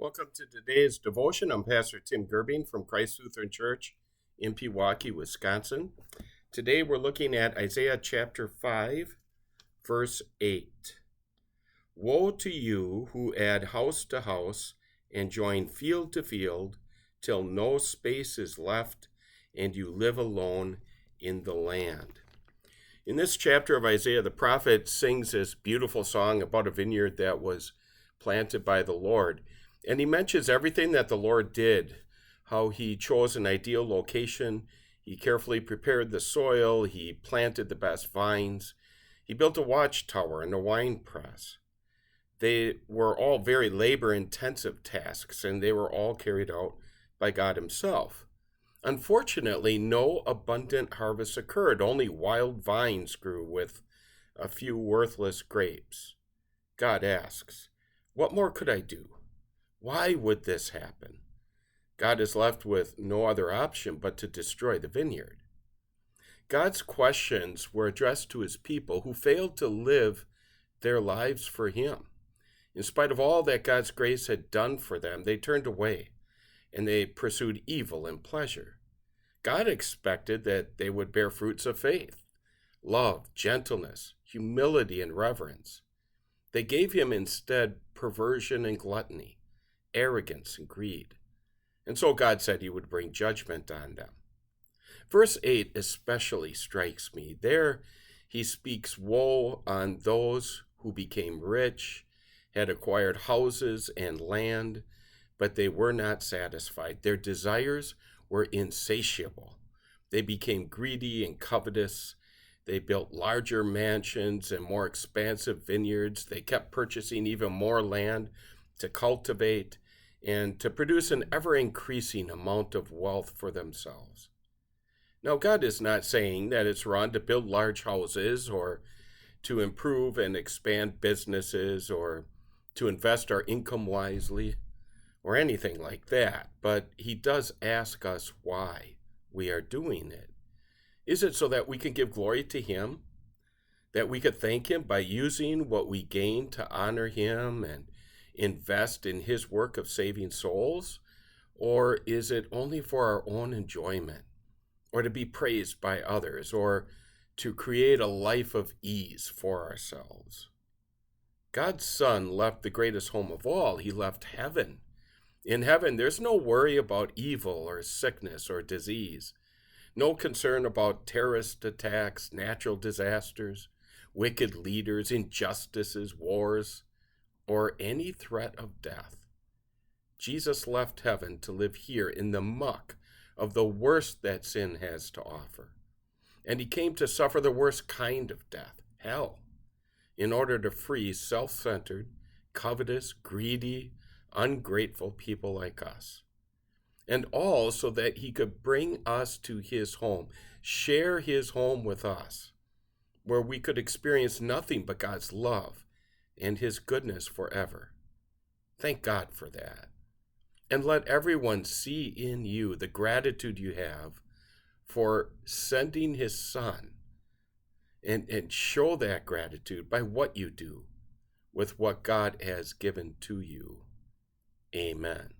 Welcome to today's devotion. I'm Pastor Tim Gerbing from Christ Lutheran Church in Pewaukee, Wisconsin. Today we're looking at Isaiah chapter 5, verse 8. Woe to you who add house to house and join field to field till no space is left and you live alone in the land. In this chapter of Isaiah, the prophet sings this beautiful song about a vineyard that was planted by the Lord. And he mentions everything that the Lord did, how he chose an ideal location, he carefully prepared the soil, he planted the best vines, he built a watchtower and a wine press. They were all very labor-intensive tasks, and they were all carried out by God himself. Unfortunately, no abundant harvest occurred. Only wild vines grew with a few worthless grapes. God asks, "What more could I do? Why would this happen?" God is left with no other option but to destroy the vineyard. God's questions were addressed to his people who failed to live their lives for him. In spite of all that God's grace had done for them, they turned away and they pursued evil and pleasure. God expected that they would bear fruits of faith, love, gentleness, humility, and reverence. They gave him instead perversion and gluttony, arrogance and greed. And so God said he would bring judgment on them. Verse 8 especially strikes me. There he speaks woe on those who became rich, had acquired houses and land, but they were not satisfied. Their desires were insatiable. They became greedy and covetous. They built larger mansions and more expansive vineyards. They kept purchasing even more land to cultivate and to produce an ever-increasing amount of wealth for themselves. Now, God is not saying that it's wrong to build large houses or to improve and expand businesses or to invest our income wisely or anything like that, but he does ask us why we are doing it. Is it so that we can give glory to him? That we could thank him by using what we gain to honor him and invest in his work of saving souls? Or is it only for our own enjoyment, or to be praised by others, or to create a life of ease for ourselves? God's Son left the greatest home of all. He left heaven. In heaven, there's no worry about evil or sickness or disease, no concern about terrorist attacks, natural disasters, wicked leaders, injustices, wars, or any threat of death. Jesus left heaven to live here in the muck of the worst that sin has to offer. And he came to suffer the worst kind of death, hell, in order to free self-centered, covetous, greedy, ungrateful people like us. And all so that he could bring us to his home, share his home with us, where we could experience nothing but God's love and his goodness forever. Thank God for that. And let everyone see in you the gratitude you have for sending his Son, and show that gratitude by what you do with what God has given to you. Amen.